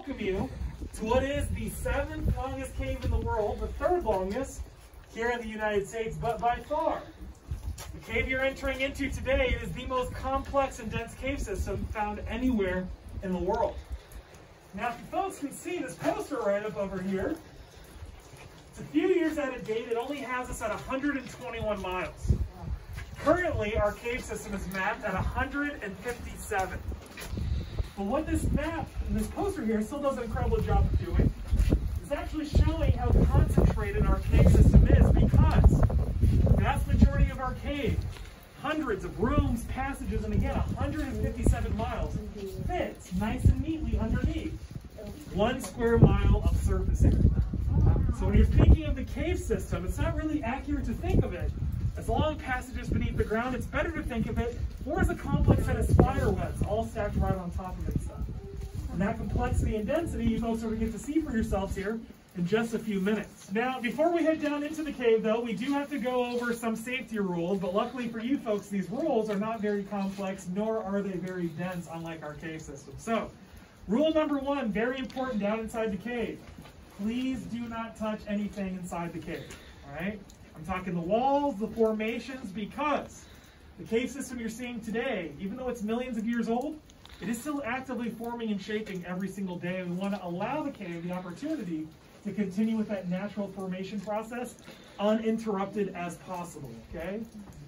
welcome you to what is the 7th longest cave in the world, the 3rd longest here in the United States, but by far. The cave you're entering into today is the most complex and dense cave system found anywhere in the world. Now, if you folks can see this poster right up over here, it's a few years out of date. It only has us at 121 miles. Currently, our cave system is mapped at 157. But what this map and this poster here still does an incredible job of doing is actually showing how concentrated our cave system is, because the vast majority of our cave, hundreds of rooms, passages, and again, 157 miles, fits nice and neatly underneath 1 square mile of surface area. So when you're thinking of the cave system, it's not really accurate to think of it as long passages beneath the ground. It's better to think of it more as a complex set of spider webs all stacked right on top of itself. And that complexity and density you folks are going to get to see for yourselves here in just a few minutes. Now, before we head down into the cave, though, we do have to go over some safety rules, but luckily for you folks, these rules are not very complex, nor are they very dense, unlike our cave system. So, rule number 1, very important down inside the cave. Please do not touch anything inside the cave, all right? I'm talking the walls, the formations, because the cave system you're seeing today, even though it's millions of years old, it is still actively forming and shaping every single day. And we want to allow the cave the opportunity to continue with that natural formation process uninterrupted as possible, okay?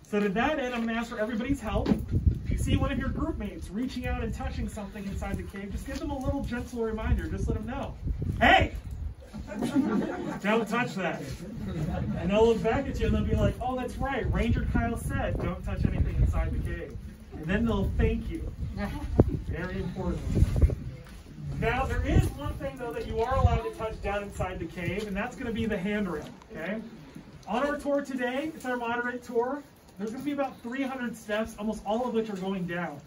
So to that end, I'm going to ask for everybody's help. If you see one of your group mates reaching out and touching something inside the cave, just give them a little gentle reminder. Just let them know, hey! Don't touch that. And they'll look back at you and they'll be like, oh, that's right, Ranger Kyle said don't touch anything inside the cave. And then they'll thank you. Very important. Now, there is one thing, though, that you are allowed to touch down inside the cave, and that's going to be the handrail, okay? On our tour today, it's our moderate tour. There's going to be about 300 steps, almost all of which are going down.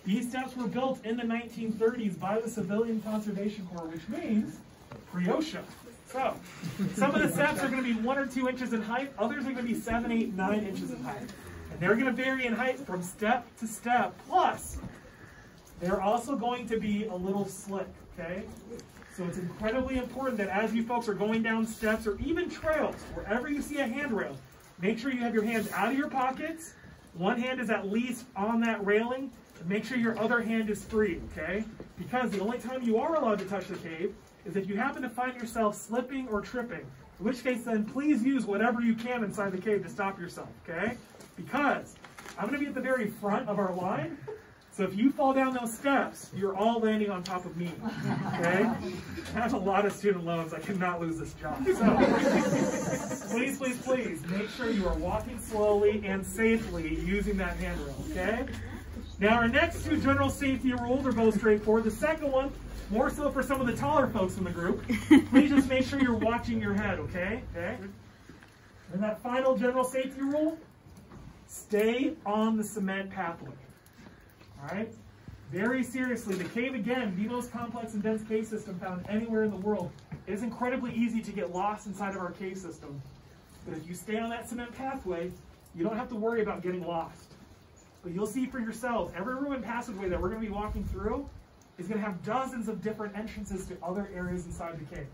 These steps were built in the 1930s by the Civilian Conservation Corps, which means pre-OSHA. So, some of the steps are going to be 1 or 2 inches in height. Others are going to be 7, 8, 9 inches in height. And they're going to vary in height from step to step. Plus, they're also going to be a little slick, okay? So it's incredibly important that as you folks are going down steps or even trails, wherever you see a handrail, make sure you have your hands out of your pockets. One hand is at least on that railing. And make sure your other hand is free, okay? Because the only time you are allowed to touch the cave is if you happen to find yourself slipping or tripping, in which case then please use whatever you can inside the cave to stop yourself, okay? Because I'm going to be at the very front of our line, so if you fall down those steps, you're all landing on top of me, okay? I have a lot of student loans. I cannot lose this job. So please, please, please, make sure you are walking slowly and safely using that handrail, okay? Now, our next 2 general safety rules are both straightforward. The second one, more so for some of the taller folks in the group, please just make sure you're watching your head, okay? Okay. And that final general safety rule, stay on the cement pathway. All right? Very seriously, the cave, again, the most complex and dense cave system found anywhere in the world. It is incredibly easy to get lost inside of our cave system. But if you stay on that cement pathway, you don't have to worry about getting lost. But you'll see for yourselves, every room and passageway that we're going to be walking through is going to have dozens of different entrances to other areas inside the cave.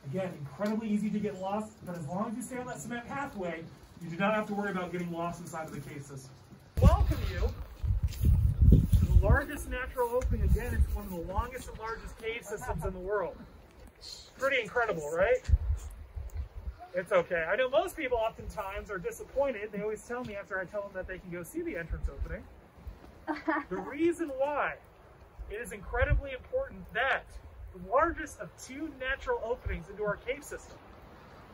Again, incredibly easy to get lost, but as long as you stay on that cement pathway, you do not have to worry about getting lost inside of the cave system. Welcome you to the largest natural opening. Again, it's one of the longest and largest cave systems in the world. Pretty incredible, right? It's okay. I know most people oftentimes are disappointed. They always tell me after I tell them that they can go see the entrance opening. The reason why it is incredibly important that the largest of 2 natural openings into our cave system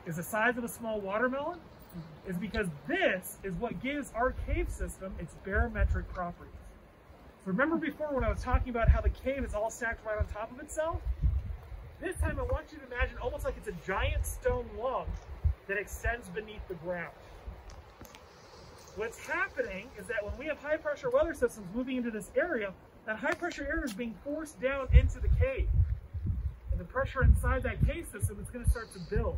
is the size of a small watermelon is because this is what gives our cave system its barometric properties. So remember before when I was talking about how the cave is all stacked right on top of itself? This time I want you to imagine almost like it's a giant stone lung that extends beneath the ground. What's happening is that when we have high pressure weather systems moving into this area, that high pressure air is being forced down into the cave. And the pressure inside that cave system is going to start to build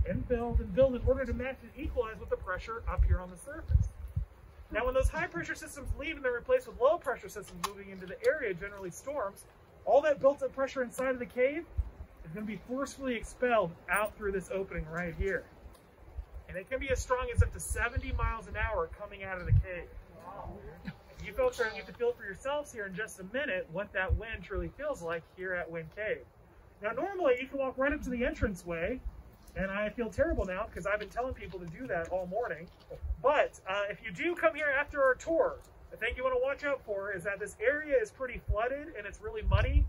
and build and build in order to match and equalize with the pressure up here on the surface. Now when those high pressure systems leave and they're replaced with low pressure systems moving into the area, generally storms, all that built-up pressure inside of the cave is going to be forcefully expelled out through this opening right here. And it can be as strong as up to 70 miles an hour coming out of the cave. You folks are going to get to feel for yourselves here in just a minute what that wind truly feels like here at Wind Cave. Now, normally you can walk right up to the entranceway, and I feel terrible now because I've been telling people to do that all morning. But if you do come here after our tour, the thing you want to watch out for is that this area is pretty flooded and it's really muddy.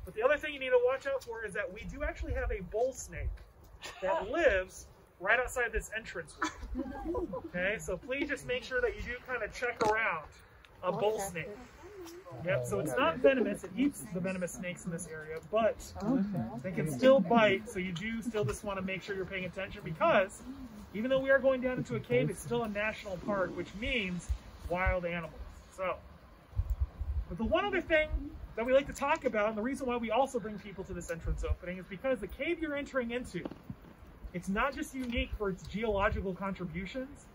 But the other thing you need to watch out for is that we do actually have a bull snake that lives right outside this entranceway. Okay, so please just make sure that you do kind of check around a bull snake. Yep, so it's not venomous. It eats the venomous snakes in this area, but they can still bite, so you do still just want to make sure you're paying attention because even though we are going down into a cave, it's still a national park, which means wild animals. So, but the one other thing that we like to talk about, and the reason why we also bring people to this entrance opening, is because the cave you're entering into, it's not just unique for its geological contributions,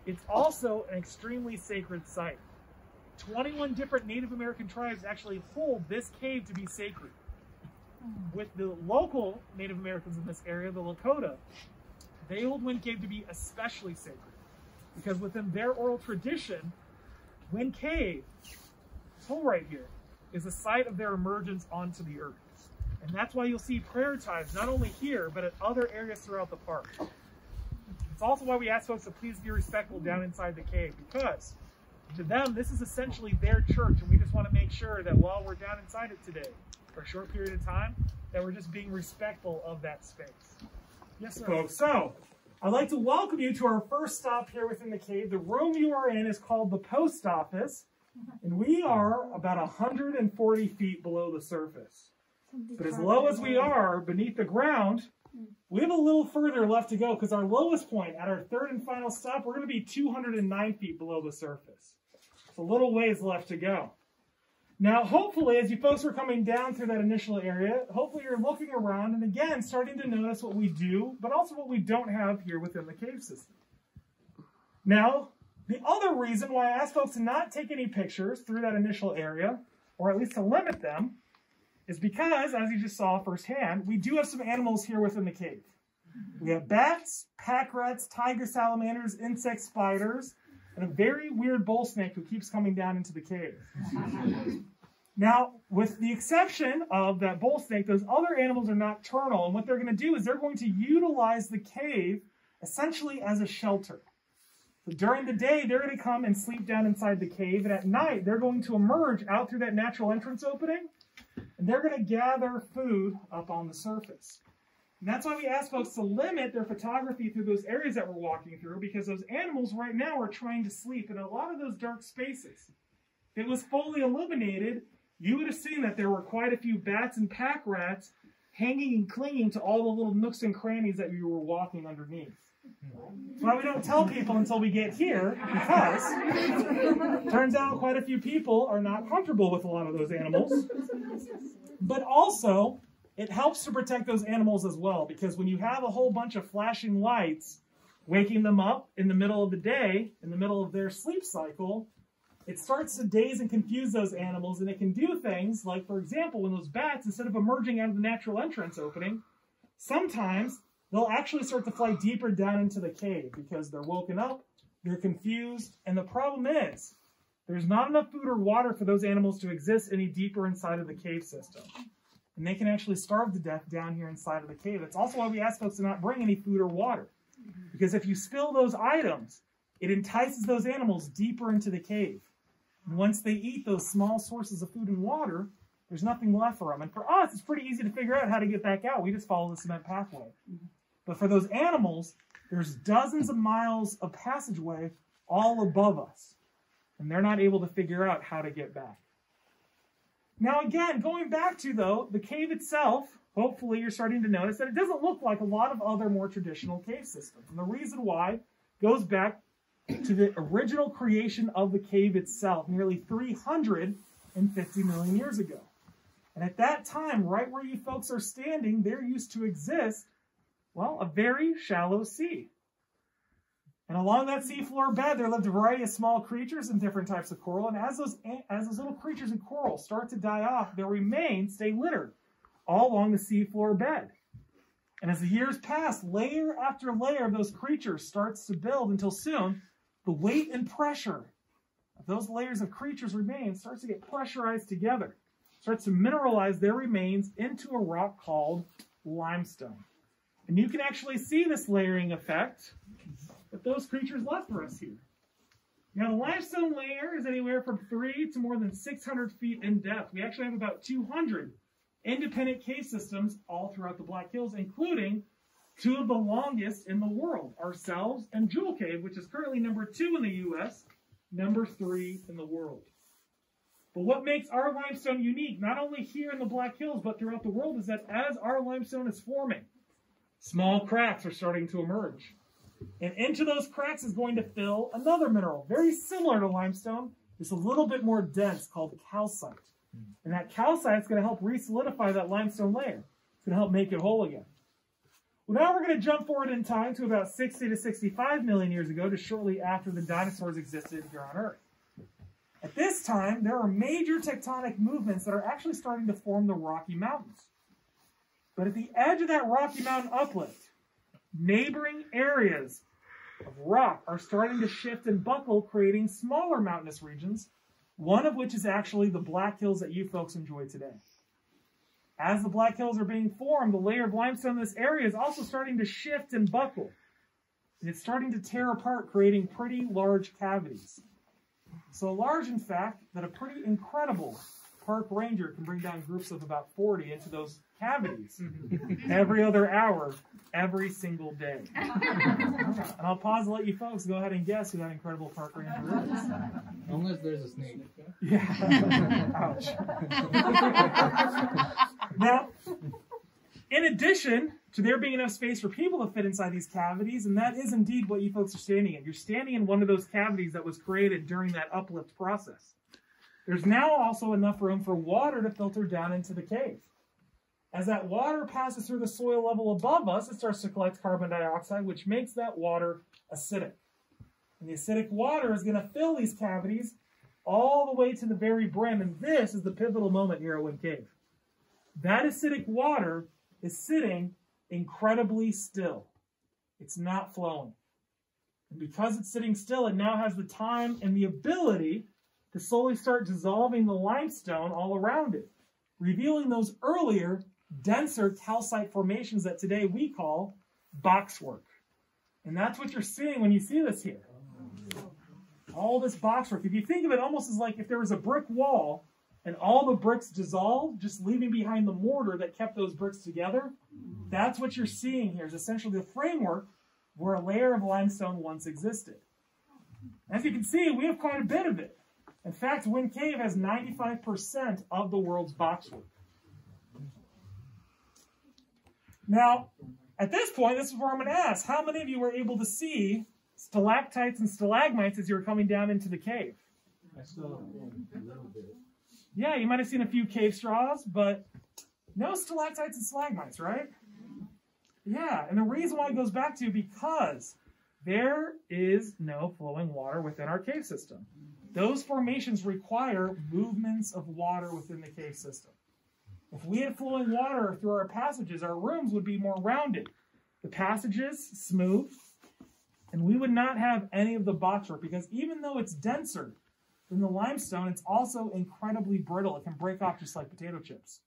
it's also an extremely sacred site. 21 different Native American tribes actually hold this cave to be sacred. With the local Native Americans in this area, the Dakota, they hold Wind Cave to be especially sacred because within their oral tradition, Wind Cave, this hole right here, is the site of their emergence onto the earth. And that's why you'll see prayer times, not only here, but at other areas throughout the park. It's also why we ask folks to please be respectful down inside the cave, because to them, this is essentially their church, and we just want to make sure that while we're down inside it today, for a short period of time, that we're just being respectful of that space. Yes, sir. Folks, so I'd like to welcome you to our first stop here within the cave. The room you are in is called the post office, and we are about 140 feet below the surface. But as low as we are beneath the ground, we have a little further left to go because our lowest point at our third and final stop, we're going to be 209 feet below the surface. It's a little ways left to go. Now, hopefully, as you folks are coming down through that initial area, hopefully you're looking around and again, starting to notice what we do, but also what we don't have here within the cave system. Now, the other reason why I ask folks to not take any pictures through that initial area, or at least to limit them, is because, as you just saw firsthand, we do have some animals here within the cave. We have bats, pack rats, tiger salamanders, insect spiders, and a very weird bull snake who keeps coming down into the cave. Now, with the exception of that bull snake, those other animals are nocturnal, and what they're going to do is they're going to utilize the cave essentially as a shelter. So during the day, they're going to come and sleep down inside the cave, and at night, they're going to emerge out through that natural entrance opening, and they're going to gather food up on the surface. And that's why we ask folks to limit their photography through those areas that we're walking through, because those animals right now are trying to sleep in a lot of those dark spaces. If it was fully illuminated, you would have seen that there were quite a few bats and pack rats hanging and clinging to all the little nooks and crannies that we were walking underneath. That's why we don't tell people until we get here, because it turns out quite a few people are not comfortable with a lot of those animals. But also, it helps to protect those animals as well, because when you have a whole bunch of flashing lights waking them up in the middle of the day, in the middle of their sleep cycle, it starts to daze and confuse those animals, and it can do things like, for example, when those bats, instead of emerging out of the natural entrance opening, sometimes they'll actually start to fly deeper down into the cave because they're woken up, they're confused, and the problem is there's not enough food or water for those animals to exist any deeper inside of the cave system. And they can actually starve to death down here inside of the cave. That's also why we ask folks to not bring any food or water. Because if you spill those items, it entices those animals deeper into the cave. And once they eat those small sources of food and water, there's nothing left for them. And for us, it's pretty easy to figure out how to get back out. We just follow the cement pathway. But for those animals, there's dozens of miles of passageway all above us. And they're not able to figure out how to get back. Now again, going back to, though, the cave itself, hopefully you're starting to notice that it doesn't look like a lot of other more traditional cave systems. And the reason why goes back to the original creation of the cave itself, nearly 350 million years ago. And at that time, right where you folks are standing, there used to exist, well, a very shallow sea. And along that seafloor bed, there lived a variety of small creatures and different types of coral. And as those little creatures in coral start to die off, their remains stay littered all along the seafloor bed. And as the years pass, layer after layer of those creatures starts to build until soon, the weight and pressure of those layers of creatures' remains starts to get pressurized together, starts to mineralize their remains into a rock called limestone. And you can actually see this layering effect that those creatures left for us here. Now, the limestone layer is anywhere from 3 to more than 600 feet in depth. We actually have about 200 independent cave systems all throughout the Black Hills, including 2 of the longest in the world, ourselves and Jewel Cave, which is currently number 2 in the U.S., number 3 in the world. But what makes our limestone unique, not only here in the Black Hills, but throughout the world, is that as our limestone is forming, small cracks are starting to emerge. And into those cracks is going to fill another mineral, very similar to limestone, just a little bit more dense, called calcite. And that calcite is going to help re-solidify that limestone layer. It's going to help make it whole again. Well, now we're going to jump forward in time to about 60 to 65 million years ago, to shortly after the dinosaurs existed here on Earth. At this time, there are major tectonic movements that are actually starting to form the Rocky Mountains. But at the edge of that Rocky Mountain uplift, neighboring areas of rock are starting to shift and buckle, creating smaller mountainous regions, one of which is actually the Black Hills that you folks enjoy today. As the Black Hills are being formed, the layer of limestone in this area is also starting to shift and buckle. And it's starting to tear apart, creating pretty large cavities. So large, in fact, that a pretty incredible park ranger can bring down groups of about 40 into those cavities every other hour, every single day. And I'll pause and let you folks go ahead and guess who that incredible park ranger is. Unless there's a snake. Yeah. Ouch. Now, in addition to there being enough space for people to fit inside these cavities, and that is indeed what you folks are standing in. You're standing in one of those cavities that was created during that uplift process. There's now also enough room for water to filter down into the cave. As that water passes through the soil level above us, it starts to collect carbon dioxide, which makes that water acidic. And the acidic water is going to fill these cavities all the way to the very brim, and this is the pivotal moment here at Wind Cave. That acidic water is sitting incredibly still. It's not flowing. And because it's sitting still, it now has the time and the ability to slowly start dissolving the limestone all around it, revealing those earlier, denser calcite formations that today we call boxwork. And that's what you're seeing when you see this here. All this boxwork. If you think of it almost as like if there was a brick wall and all the bricks dissolved, just leaving behind the mortar that kept those bricks together, that's what you're seeing here, is essentially the framework where a layer of limestone once existed. As you can see, we have quite a bit of it. In fact, Wind Cave has 95% of the world's boxwork. Now, at this point, this is where I'm going to ask, how many of you were able to see stalactites and stalagmites as you were coming down into the cave? I saw a little bit. Yeah, you might have seen a few cave straws, but no stalactites and stalagmites, right? Yeah, and the reason why it goes back to because there is no flowing water within our cave system. Those formations require movements of water within the cave system. If we had flowing water through our passages, our rooms would be more rounded. The passages smooth, and we would not have any of the boxwork because even though it's denser than the limestone, it's also incredibly brittle. It can break off just like potato chips.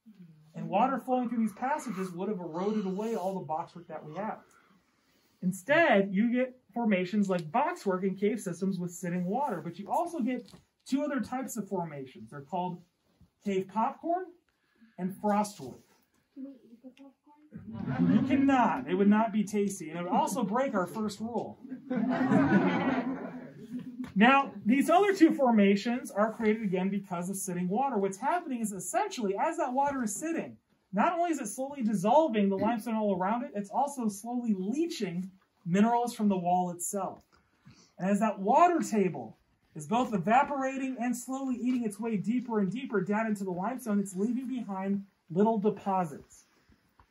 And water flowing through these passages would have eroded away all the boxwork that we have. Instead, you get formations like boxwork in cave systems with sitting water, but you also get 2 other types of formations. They're called cave popcorn and frostwork. Can we eat the popcorn? You cannot. It would not be tasty, and it would also break our first rule. Now, these other 2 formations are created again because of sitting water. What's happening is essentially, as that water is sitting, not only is it slowly dissolving the limestone all around it, it's also slowly leaching minerals from the wall itself. And as that water table is both evaporating and slowly eating its way deeper and deeper down into the limestone, it's leaving behind little deposits.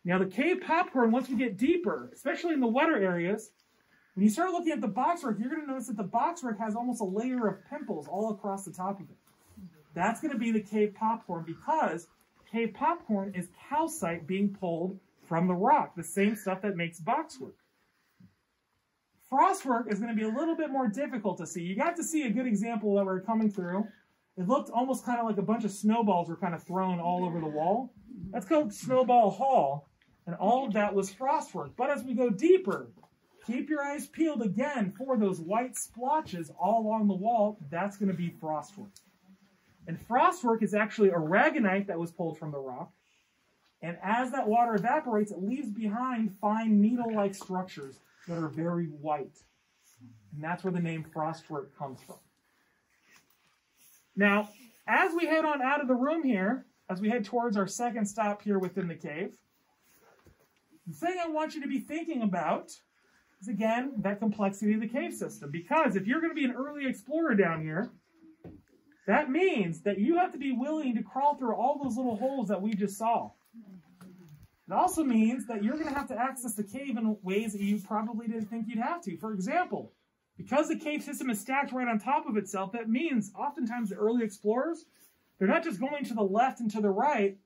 Now, the cave popcorn, once we get deeper, especially in the wetter areas, When you start looking at the boxwork, you're going to notice that the boxwork has almost a layer of pimples all across the top of it. That's going to be the cave popcorn, because cave popcorn is calcite being pulled from the rock, the same stuff that makes boxwork. Frostwork is going to be a little bit more difficult to see. You got to see a good example that we're coming through. It looked almost kind of like a bunch of snowballs were kind of thrown all over the wall. That's called Snowball Hall, and all of that was frostwork. But as we go deeper, keep your eyes peeled again for those white splotches all along the wall. That's going to be frostwork. And frostwork is actually aragonite that was pulled from the rock. And as that water evaporates, it leaves behind fine needle-like structures that are very white. And that's where the name frostwork comes from. Now, as we head on out of the room here, as we head towards our second stop here within the cave, the thing I want you to be thinking about is, again, that complexity of the cave system. Because if you're going to be an early explorer down here, that means that you have to be willing to crawl through all those little holes that we just saw. It also means that you're going to have to access the cave in ways that you probably didn't think you'd have to. For example, because the cave system is stacked right on top of itself, that means oftentimes the early explorers, they're not just going to the left and to the right,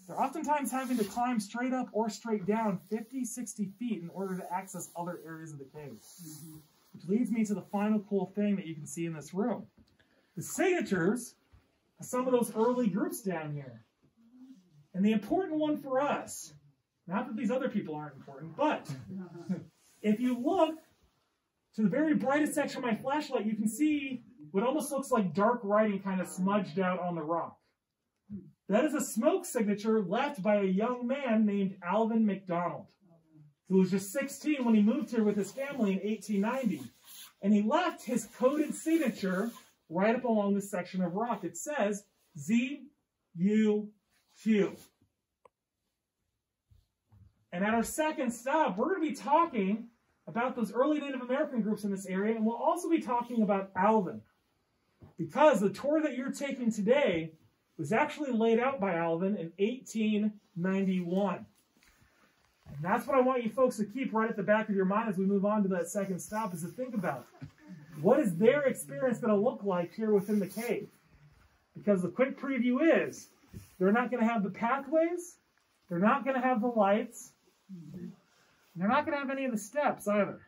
they're oftentimes having to climb straight up or straight down 50, 60 feet in order to access other areas of the cave. Which leads me to the final cool thing that you can see in this room. The signatures of some of those early groups down here. And the important one for us, not that these other people aren't important, but if you look to the very brightest section of my flashlight, you can see what almost looks like dark writing kind of smudged out on the rock. That is a smoke signature left by a young man named Alvin McDonald, who was just 16 when he moved here with his family in 1890. And he left his coded signature right up along this section of rock. It says ZUQ. And at our second stop, we're going to be talking about those early Native American groups in this area, and we'll also be talking about Alvin. Because the tour that you're taking today was actually laid out by Alvin in 1891. And that's what I want you folks to keep right at the back of your mind as we move on to that second stop, is to think about what is their experience going to look like here within the cave. Because the quick preview is, they're not going to have the pathways, they're not going to have the lights, and they're not going to have any of the steps either.